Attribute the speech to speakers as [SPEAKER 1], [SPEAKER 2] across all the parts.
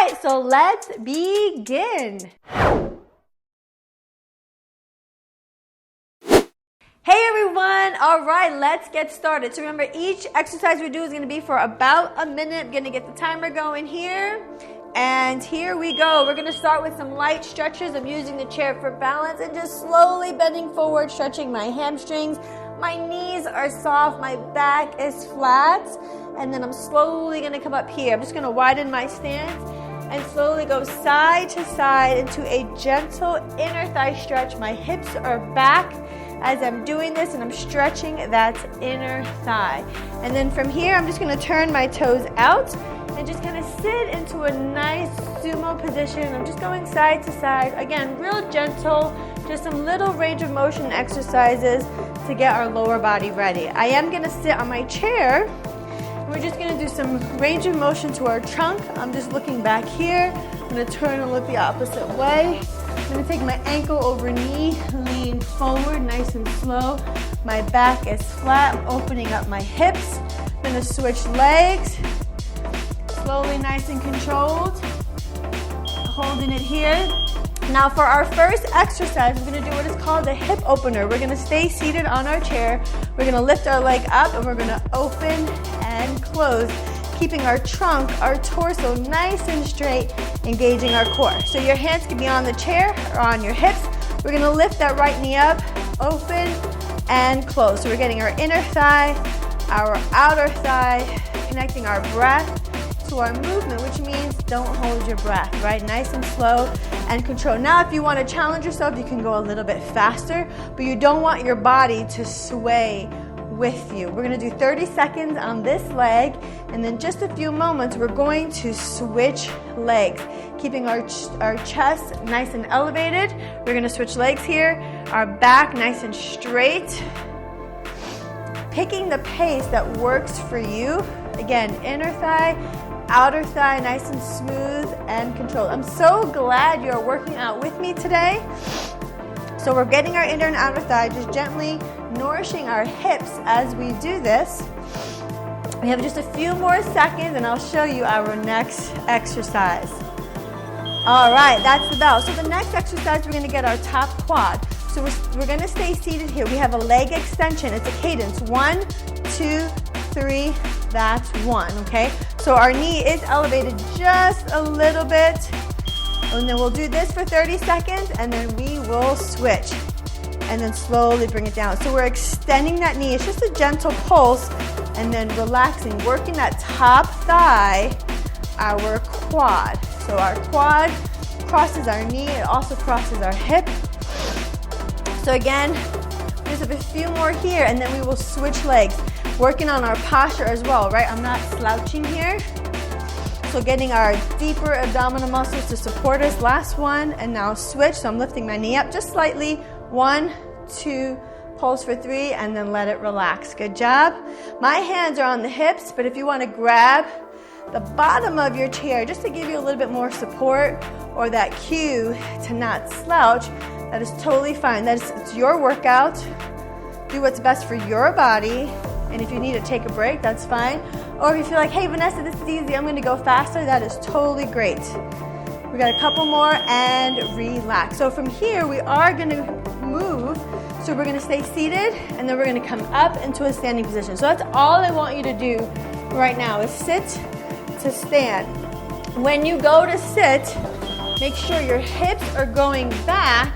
[SPEAKER 1] right, so let's begin. Hey everyone, all right, let's get started. So remember, each exercise we do is gonna be for about a minute. I'm gonna get the timer going here. And here we go. We're gonna start with some light stretches. I'm using the chair for balance and just slowly bending forward, stretching my hamstrings. My knees are soft, my back is flat. And then I'm slowly gonna come up here. I'm just gonna widen my stance and slowly go side to side into a gentle inner thigh stretch. My hips are back as I'm doing this, and I'm stretching that inner thigh. And then from here, I'm just gonna turn my toes out and just kind of sit into a nice sumo position. I'm just going side to side. Again, real gentle, just some little range of motion exercises to get our lower body ready. I am gonna sit on my chair. We're just gonna do some range of motion to our trunk. I'm just looking back here. I'm gonna turn and look the opposite way. I'm gonna take my ankle over knee, lean forward, nice and slow. My back is flat, I'm opening up my hips. I'm gonna switch legs, slowly, nice and controlled. Holding it here. Now for our first exercise, we're gonna do what is called a hip opener. We're gonna stay seated on our chair. We're gonna lift our leg up and we're gonna open and close, keeping our trunk, our torso nice and straight, engaging our core. So your hands can be on the chair or on your hips. We're gonna lift that right knee up, open and close. So we're getting our inner thigh, our outer thigh, connecting our breath to our movement, which means don't hold your breath, right? Nice and slow and control. Now, if you want to challenge yourself, you can go a little bit faster, but you don't want your body to sway with you. We're going to do 30 seconds on this leg, and then just a few moments, we're going to switch legs, keeping our chest nice and elevated. We're going to switch legs here, our back nice and straight, picking the pace that works for you. Again, inner thigh, outer thigh, nice and smooth and controlled. I'm so glad you're working out with me today. So we're getting our inner and outer thigh, just gently nourishing our hips as we do this. We have just a few more seconds and I'll show you our next exercise. All right, that's the bell. So the next exercise, we're gonna get our top quad. So we're gonna stay seated here. We have a leg extension. It's a cadence. 1, 2, 3, that's 1, okay? So our knee is elevated just a little bit. And then we'll do this for 30 seconds and then we will switch. And then slowly bring it down. So we're extending that knee. It's just a gentle pulse and then relaxing, working that top thigh, our quad. So our quad crosses our knee. It also crosses our hip. So again, just a few more here and then we will switch legs. Working on our posture as well, right? I'm not slouching here. So getting our deeper abdominal muscles to support us. Last one, and now switch. So I'm lifting my knee up just slightly. 1, 2, pulse for 3, and then let it relax. Good job. My hands are on the hips, but if you want to grab the bottom of your chair just to give you a little bit more support or that cue to not slouch, that is totally fine. It's your workout. Do what's best for your body. And if you need to take a break, that's fine. Or if you feel like, hey, Vanessa, this is easy, I'm going to go faster, that is totally great. We got a couple more and relax. So from here, we are going to move. So we're going to stay seated and then we're going to come up into a standing position. So that's all I want you to do right now is sit to stand. When you go to sit, make sure your hips are going back.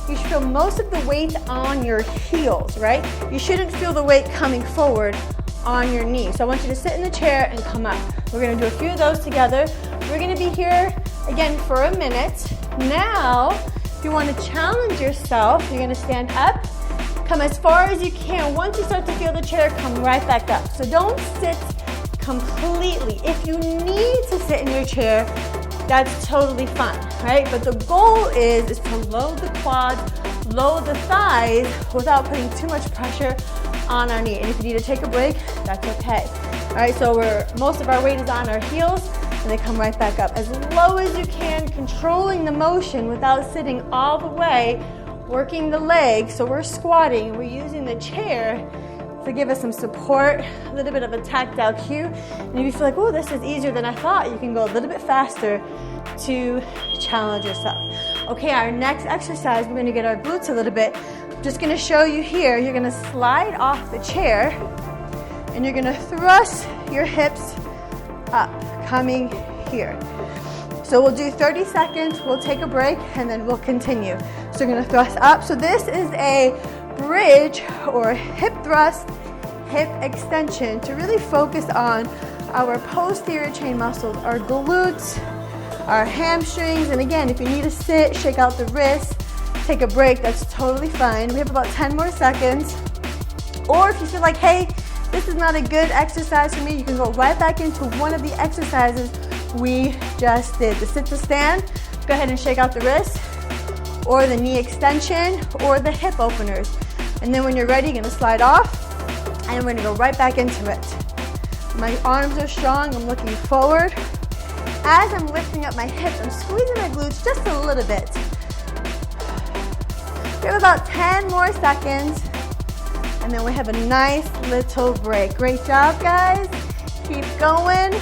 [SPEAKER 1] You should feel most of the weight on your heels, right? You shouldn't feel the weight coming forward on your knees. So I want you to sit in the chair and come up. We're gonna do a few of those together. We're gonna be here again for a minute. Now, if you wanna challenge yourself, you're gonna stand up, come as far as you can. Once you start to feel the chair, come right back up. So don't sit completely. If you need to sit in your chair, that's totally fine, right? But the goal is to load the quads, load the thighs without putting too much pressure on our knee. And if you need to take a break, that's okay. All right, so most of our weight is on our heels and they come right back up. As low as you can, controlling the motion without sitting all the way, working the legs. So we're squatting, we're using the chair to give us some support, a little bit of a tactile cue. And if you feel like, oh, this is easier than I thought, you can go a little bit faster to challenge yourself. Okay, our next exercise, we're gonna get our glutes a little bit. I'm just gonna show you here, you're gonna slide off the chair and you're gonna thrust your hips up, coming here. So we'll do 30 seconds, we'll take a break, and then we'll continue. So we're gonna thrust up. So this is a bridge or hip thrust, hip extension to really focus on our posterior chain muscles, our glutes, our hamstrings. And again, if you need to sit, shake out the wrists, take a break, that's totally fine. We have about 10 more seconds. Or if you feel like, hey, this is not a good exercise for me, you can go right back into one of the exercises we just did. The sit to stand, go ahead and shake out the wrist, or the knee extension, or the hip openers. And then when you're ready, you're gonna slide off, and we're gonna go right back into it. My arms are strong, I'm looking forward. As I'm lifting up my hips, I'm squeezing my glutes just a little bit. We have about 10 more seconds, and then we have a nice little break. Great job, guys. Keep going.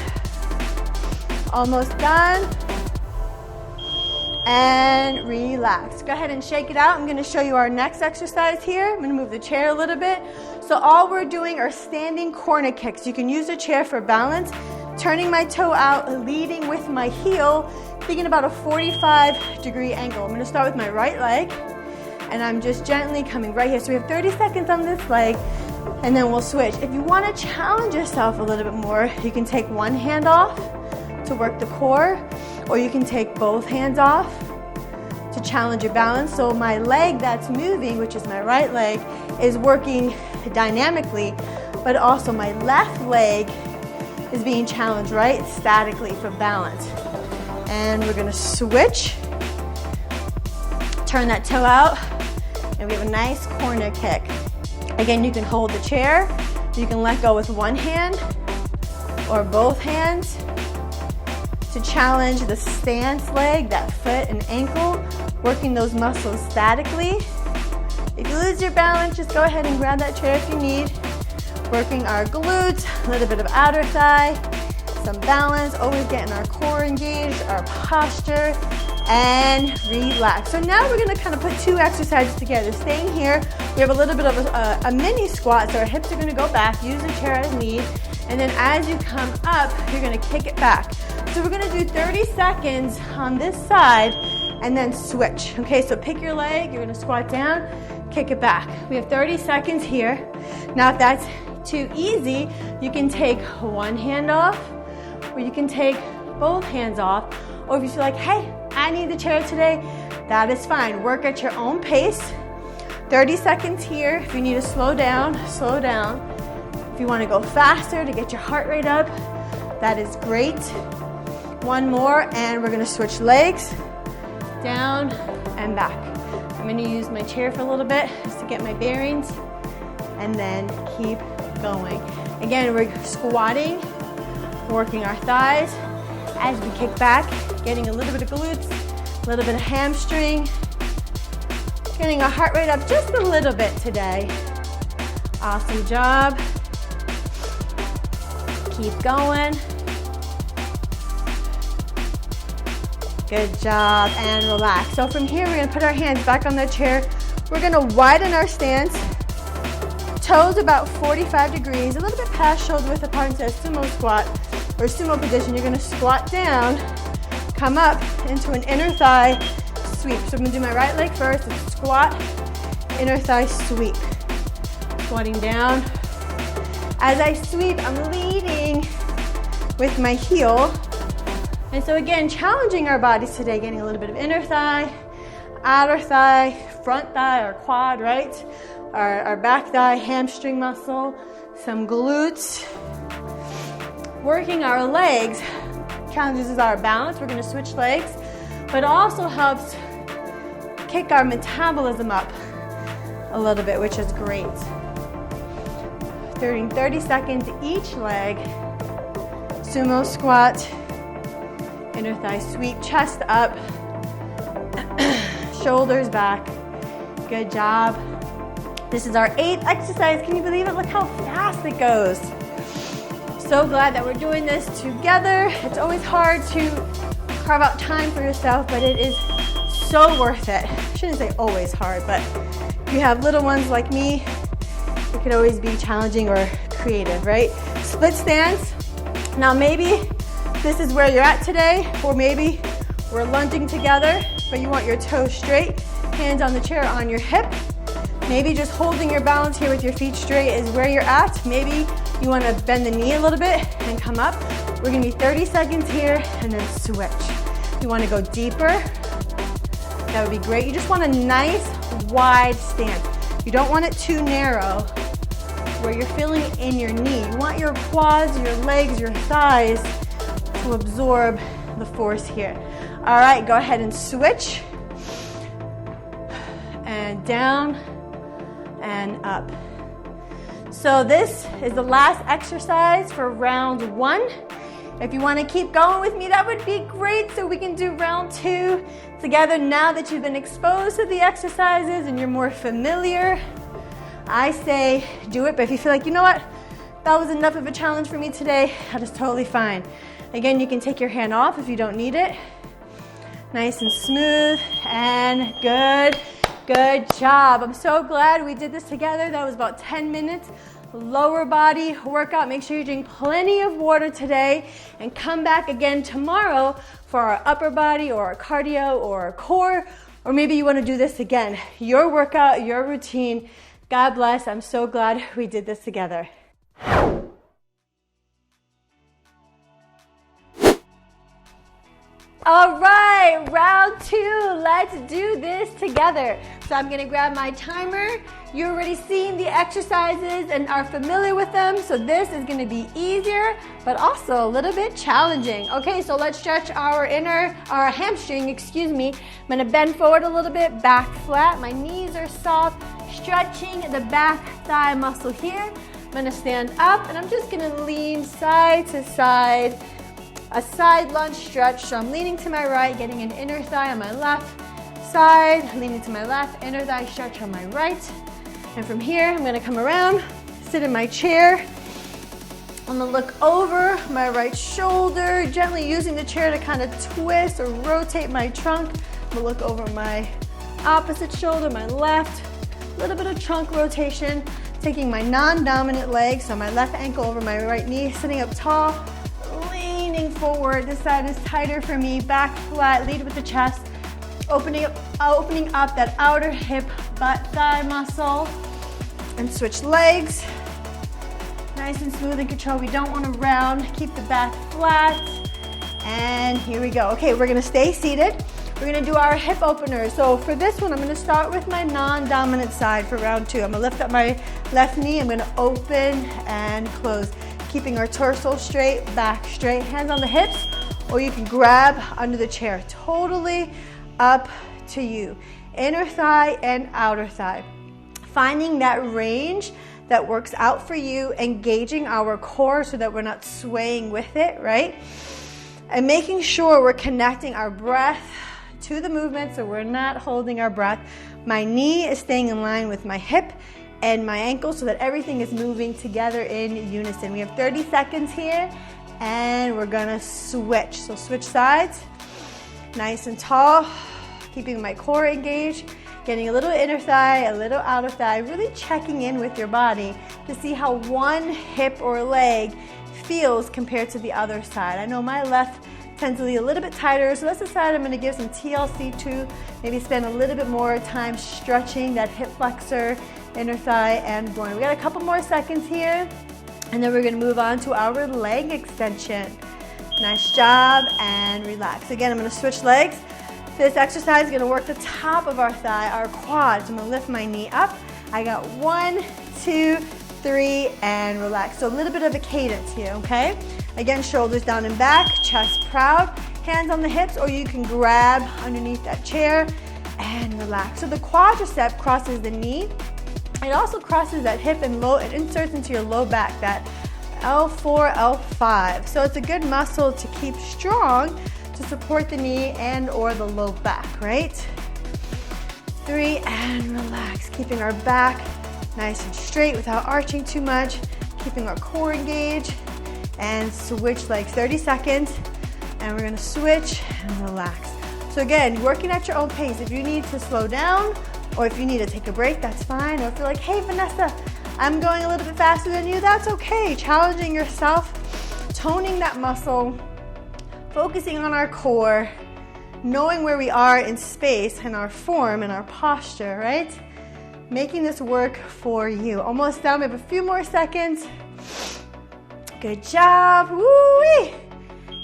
[SPEAKER 1] Almost done. And relax. Go ahead and shake it out. I'm going to show you our next exercise here. I'm going to move the chair a little bit. So all we're doing are standing corner kicks. You can use the chair for balance. Turning my toe out, leading with my heel, thinking about a 45-degree angle. I'm going to start with my right leg, and I'm just gently coming right here. So we have 30 seconds on this leg, and then we'll switch. If you want to challenge yourself a little bit more, you can take one hand off to work the core, or you can take both hands off to challenge your balance. So my leg that's moving, which is my right leg, is working dynamically, but also my left leg is being challenged, right? Statically for balance. And we're gonna switch. Turn that toe out, and we have a nice corner kick. Again, you can hold the chair, you can let go with one hand or both hands to challenge the stance leg, that foot and ankle, working those muscles statically. If you lose your balance, just go ahead and grab that chair if you need. Working our glutes, a little bit of outer thigh, some balance, always getting our core engaged, our posture, and relax. So now we're gonna kind of put two exercises together. Staying here, we have a little bit of a mini squat, so our hips are gonna go back, use the chair as need, and then as you come up, you're gonna kick it back. So we're gonna do 30 seconds on this side, and then switch. Okay, so pick your leg, you're gonna squat down, kick it back. We have 30 seconds here. Now if that's too easy, you can take one hand off, or you can take both hands off, or if you feel like, hey, I need the chair today, that is fine. Work at your own pace. 30 seconds here. If you need to slow down, slow down. If you want to go faster to get your heart rate up, that is great. One more, and we're going to switch legs, down and back. I'm going to use my chair for a little bit just to get my bearings, and then keep going. Again, we're squatting, working our thighs as we kick back, getting a little bit of glutes, a little bit of hamstring, getting our heart rate up just a little bit today. Awesome job. Keep going. Good job, and relax. So from here, we're gonna put our hands back on the chair. We're gonna widen our stance. Toes about 45 degrees, a little bit past shoulder width apart into a sumo squat or sumo position. You're gonna squat down, come up into an inner thigh sweep. So I'm gonna do my right leg first, it's squat, inner thigh sweep. Squatting down. As I sweep, I'm leading with my heel. And so again, challenging our bodies today, getting a little bit of inner thigh, outer thigh, front thigh or quad, right? Our back thigh, hamstring muscle, some glutes. Working our legs challenges our balance. We're gonna switch legs, but also helps kick our metabolism up a little bit, which is great. 30 seconds each leg. Sumo squat, inner thigh sweep, chest up, shoulders back. Good job. This is our 8th exercise. Can you believe it? Look how fast it goes. So glad that we're doing this together. It's always hard to carve out time for yourself, but it is so worth it. I shouldn't say always hard, but if you have little ones like me, it could always be challenging or creative, right? Split stance. Now maybe this is where you're at today, or maybe we're lunging together, but you want your toes straight, hands on the chair on your hip. Maybe just holding your balance here with your feet straight is where you're at. Maybe you want to bend the knee a little bit and come up. We're going to be 30 seconds here and then switch. You want to go deeper. That would be great. You just want a nice wide stance. You don't want it too narrow where you're feeling it in your knee. You want your quads, your legs, your thighs to absorb the force here. All right, go ahead and switch. And down and up. So this is the last exercise for round 1. If you want to keep going with me, that would be great, so we can do round 2 together now that you've been exposed to the exercises and you're more familiar. I say do it, but if you feel like, you know what, that was enough of a challenge for me today, that is totally fine. Again, you can take your hand off if you don't need it. Nice and smooth and good. Good job. I'm so glad we did this together. That was about 10 minutes. Lower body workout. Make sure you drink plenty of water today and come back again tomorrow for our upper body or our cardio or our core, or maybe you want to do this again. Your workout, your routine. God bless. I'm so glad we did this together. All right, round 2, let's do this together. So I'm gonna grab my timer. You've already seen the exercises and are familiar with them, so this is gonna be easier, but also a little bit challenging. Okay, so let's stretch our hamstring, excuse me. I'm gonna bend forward a little bit, back flat, my knees are soft, stretching the back thigh muscle here. I'm gonna stand up and I'm just gonna lean side to side. A side lunge stretch, so I'm leaning to my right, getting an inner thigh on my left side, leaning to my left, inner thigh stretch on my right. And from here, I'm gonna come around, sit in my chair. I'm gonna look over my right shoulder, gently using the chair to kind of twist or rotate my trunk. I'm gonna look over my opposite shoulder, my left, a little bit of trunk rotation, taking my non-dominant leg, so my left ankle over my right knee, sitting up tall, forward. This side is tighter for me. Back flat, lead with the chest. Opening up that outer hip, butt, thigh muscle. And switch legs. Nice and smooth and control. We don't want to round. Keep the back flat. And here we go. Okay, we're going to stay seated. We're going to do our hip openers. So for this one, I'm going to start with my non-dominant side for round 2. I'm going to lift up my left knee. I'm going to open and close. Keeping our torso straight, back straight, hands on the hips, or you can grab under the chair. Totally up to you. Inner thigh and outer thigh. Finding that range that works out for you, engaging our core so that we're not swaying with it, right? And making sure we're connecting our breath to the movement so we're not holding our breath. My knee is staying in line with my hip and my ankle so that everything is moving together in unison. We have 30 seconds here and we're gonna switch. So switch sides, nice and tall, keeping my core engaged, getting a little inner thigh, a little outer thigh, really checking in with your body to see how one hip or leg feels compared to the other side. I know my left tends to be a little bit tighter, so that's the side I'm gonna give some TLC to, maybe spend a little bit more time stretching that hip flexor, inner thigh, and groin. We got a couple more seconds here, and then we're gonna move on to our leg extension. Nice job, and relax. Again, I'm gonna switch legs. This exercise is gonna work the top of our thigh, our quads. I'm gonna lift my knee up. I got 1, 2, 3, and relax. So a little bit of a cadence here, okay? Again, shoulders down and back, chest proud, hands on the hips, or you can grab underneath that chair and relax. So the quadricep crosses the knee. It also crosses that hip and it inserts into your low back, that L4, L5. So it's a good muscle to keep strong to support the knee and or the low back, right? 3, and relax, keeping our back nice and straight without arching too much, keeping our core engaged, and switch legs, 30 seconds, and we're gonna switch and relax. So again, working at your own pace. If you need to slow down, or if you need to take a break, that's fine. Or if you're like, hey Vanessa, I'm going a little bit faster than you, that's okay. Challenging yourself, toning that muscle, focusing on our core, knowing where we are in space and our form and our posture, right? Making this work for you. Almost done, we have a few more seconds. Good job, woo-wee.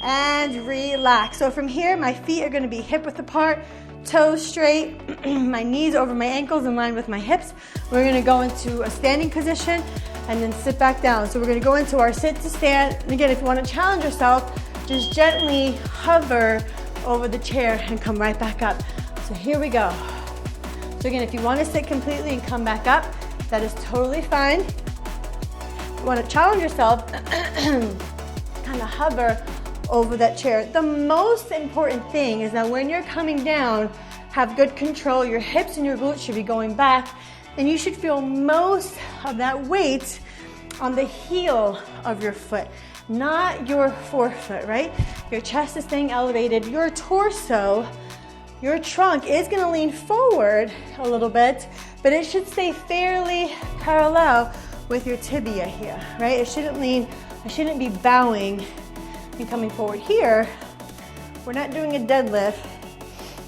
[SPEAKER 1] And relax. So from here, my feet are gonna be hip width apart, toes straight, my knees over my ankles in line with my hips. We're gonna go into a standing position and then sit back down. So we're gonna go into our sit to stand. And again, if you wanna challenge yourself, just gently hover over the chair and come right back up. So here we go. So again, if you wanna sit completely and come back up, that is totally fine. If you wanna challenge yourself, kind of hover over that chair. The most important thing is that when you're coming down, have good control. Your hips and your glutes should be going back, and you should feel most of that weight on the heel of your foot, not your forefoot, right? Your chest is staying elevated. Your torso, your trunk is gonna lean forward a little bit, but it should stay fairly parallel with your tibia here, right? It shouldn't be bowing and coming forward here. We're not doing a deadlift.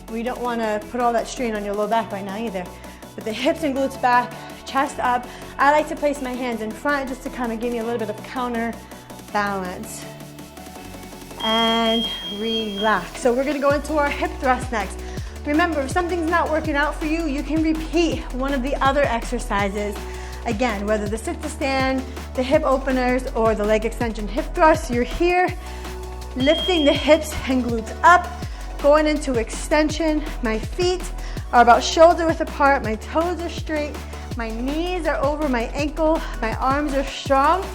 [SPEAKER 1] We don't want to put all that strain on your low back right now either. But the hips and glutes back, chest up. I like to place my hands in front just to kind of give me a little bit of counter balance. And relax. So we're going to go into our hip thrust next. Remember, if something's not working out for you, you can repeat one of the other exercises. Again, whether the sit to stand, the hip openers, or the leg extension hip thrust, you're here lifting the hips and glutes up, going into extension. My feet are about shoulder width apart, my toes are straight, my knees are over my ankle, my arms are strong.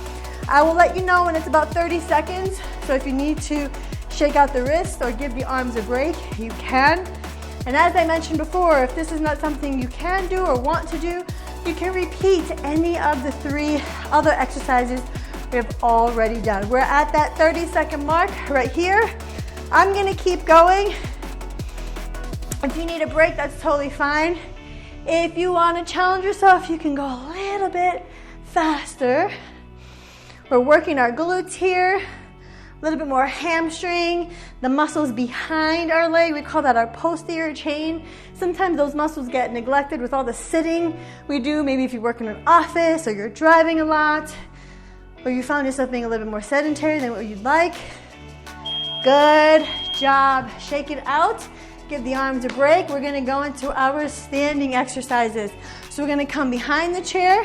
[SPEAKER 1] I will let you know when it's about 30 seconds, so if you need to shake out the wrist or give the arms a break, you can. And as I mentioned before, if this is not something you can do or want to do, you can repeat any of the 3 other exercises we have already done. We're at that 30-second mark right here. I'm gonna keep going. If you need a break, that's totally fine. If you wanna challenge yourself, you can go a little bit faster. We're working our glutes here, a little bit more hamstring, the muscles behind our leg. We call that our posterior chain. Sometimes those muscles get neglected with all the sitting we do. Maybe if you work in an office or you're driving a lot, or you found yourself being a little bit more sedentary than what you'd like. Good job. Shake it out. Give the arms a break. We're gonna go into our standing exercises. So we're gonna come behind the chair,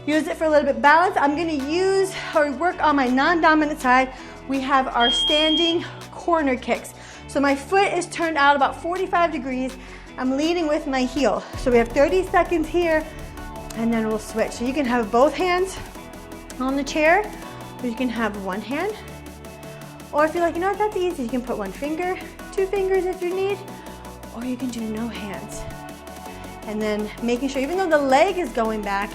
[SPEAKER 1] use it for a little bit of balance. I'm gonna use or work on my non-dominant side. We have our standing corner kicks. So my foot is turned out about 45 degrees. I'm leading with my heel. So we have 30 seconds here, and then we'll switch. So you can have both hands on the chair, or you can have one hand. Or if you're like, you know what, that's easy, you can put 1 finger, 2 fingers if you need, or you can do no hands. And then making sure, even though the leg is going back,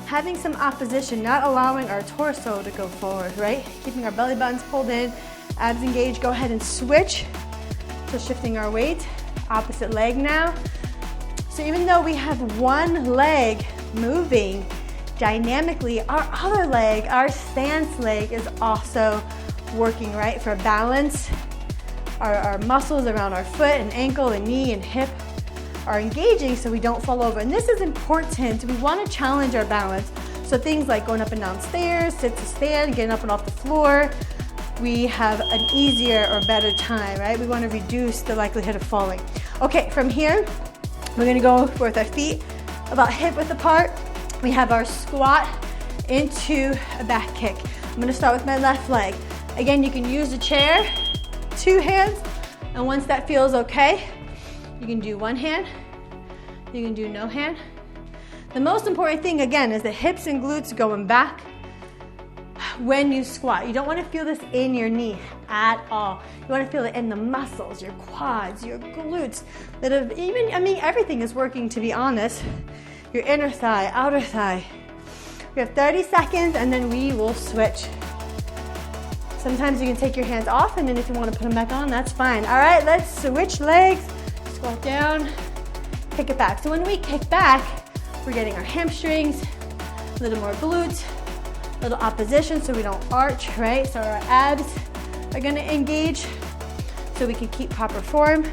[SPEAKER 1] having some opposition, not allowing our torso to go forward, right? Keeping our belly buttons pulled in, abs engaged. Go ahead and switch. So shifting our weight, opposite leg now. So even though we have one leg moving dynamically, our other leg, our stance leg, is also working, right? For balance. Our muscles around our foot and ankle and knee and hip are engaging so we don't fall over. And this is important. We want to challenge our balance. So things like going up and down stairs, sit to stand, getting up and off the floor, we have an easier or better time, right? We want to reduce the likelihood of falling. Okay, from here, we're going to go with our feet about hip width apart. We have our squat into a back kick. I'm going to start with my left leg. Again, you can use the chair, 2 hands, and once that feels okay, you can do 1 hand, you can do no hand. The most important thing, again, is the hips and glutes going back when you squat. You don't want to feel this in your knee at all. You want to feel it in the muscles, your quads, your glutes, that have even, everything is working, to be honest. your inner thigh, outer thigh. We have 30 seconds and then we will switch. Sometimes you can take your hands off, and then if you want to put them back on, that's fine. All right, let's switch legs. Squat down, kick it back. So when we kick back, we're getting our hamstrings, a little more glutes, a little opposition so we don't arch, right? So our abs are gonna engage so we can keep proper form.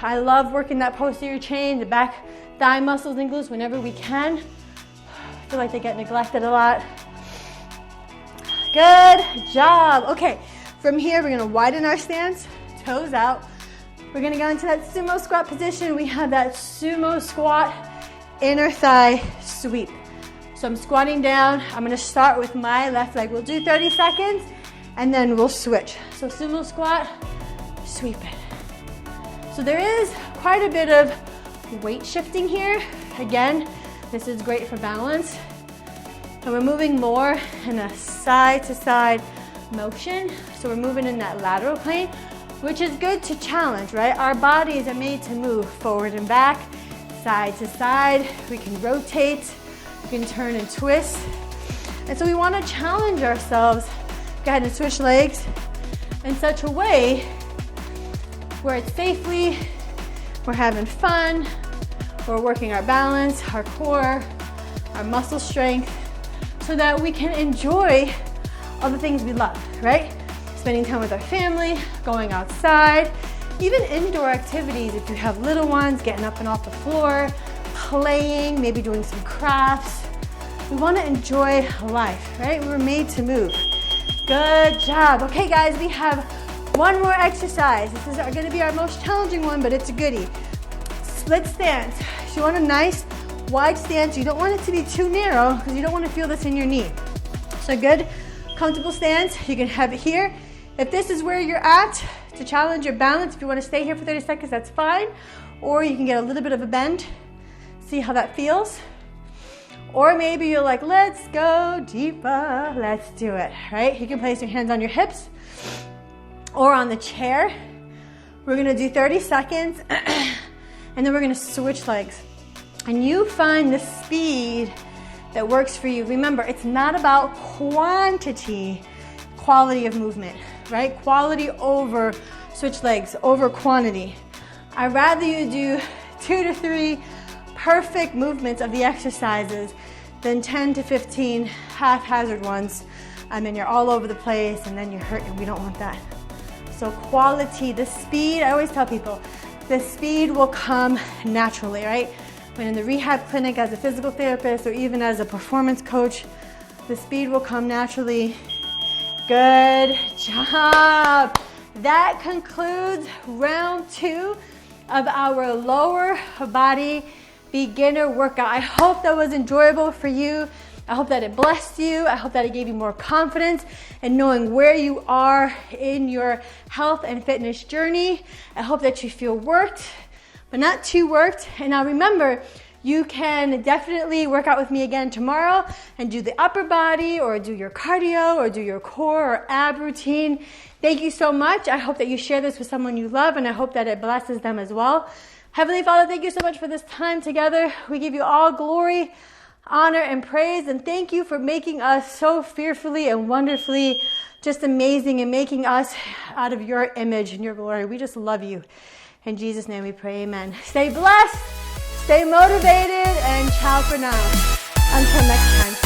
[SPEAKER 1] I love working that posterior chain, the back thigh muscles and glutes whenever we can. I feel like they get neglected a lot. Good job. Okay, from here we're gonna widen our stance, toes out. We're gonna go into that sumo squat position. We have that sumo squat inner thigh sweep. So I'm squatting down. I'm gonna start with my left leg. We'll do 30 seconds and then we'll switch. So sumo squat, sweep it. So there is quite a bit of weight shifting here. Again, this is great for balance. And we're moving more in a side to side motion. So we're moving in that lateral plane, which is good to challenge, right? Our bodies are made to move forward and back, side to side. We can rotate, we can turn and twist. And so we want to challenge ourselves. Go ahead and switch legs in such a way where it's safely, we're having fun, we're working our balance, our core, our muscle strength, so that we can enjoy all the things we love, right? Spending time with our family, going outside, even indoor activities if you have little ones, getting up and off the floor, playing, maybe doing some crafts. We want to enjoy life, right? We were made to move. Good job. Okay, guys, we have one more exercise. This is going to be our most challenging one, but it's a goodie. Split stance. So you want a nice wide stance. You don't want it to be too narrow because you don't want to feel this in your knee. So good, comfortable stance. You can have it here. If this is where you're at to challenge your balance, if you want to stay here for 30 seconds, that's fine. Or you can get a little bit of a bend. See how that feels. Or maybe you're like, let's go deeper. Let's do it, right? You can place your hands on your hips or on the chair. We're going to do 30 seconds and then we're going to switch legs. And you find the speed that works for you. Remember, it's not about quantity, quality of movement, right? Quality over switch legs, over quantity. I'd rather you do 2 to 3 perfect movements of the exercises than 10 to 15 haphazard ones. And then you're all over the place and then you're hurt, and we don't want that. So quality, the speed, I always tell people, the speed will come naturally, right? When in the rehab clinic as a physical therapist or even as a performance coach, the speed will come naturally. Good job. That concludes round 2 of our lower body beginner workout. I hope that was enjoyable for you. I hope that it blessed you. I hope that it gave you more confidence in knowing where you are in your health and fitness journey. I hope that you feel worked, but not too worked. And now remember, you can definitely work out with me again tomorrow and do the upper body or do your cardio or do your core or ab routine. Thank you so much. I hope that you share this with someone you love, and I hope that it blesses them as well. Heavenly Father, thank you so much for this time together. We give you all glory, honor, and praise, and thank you for making us so fearfully and wonderfully just amazing and making us out of your image and your glory. We just love you. In Jesus' name we pray, amen. Stay blessed, stay motivated, and ciao for now. Until next time.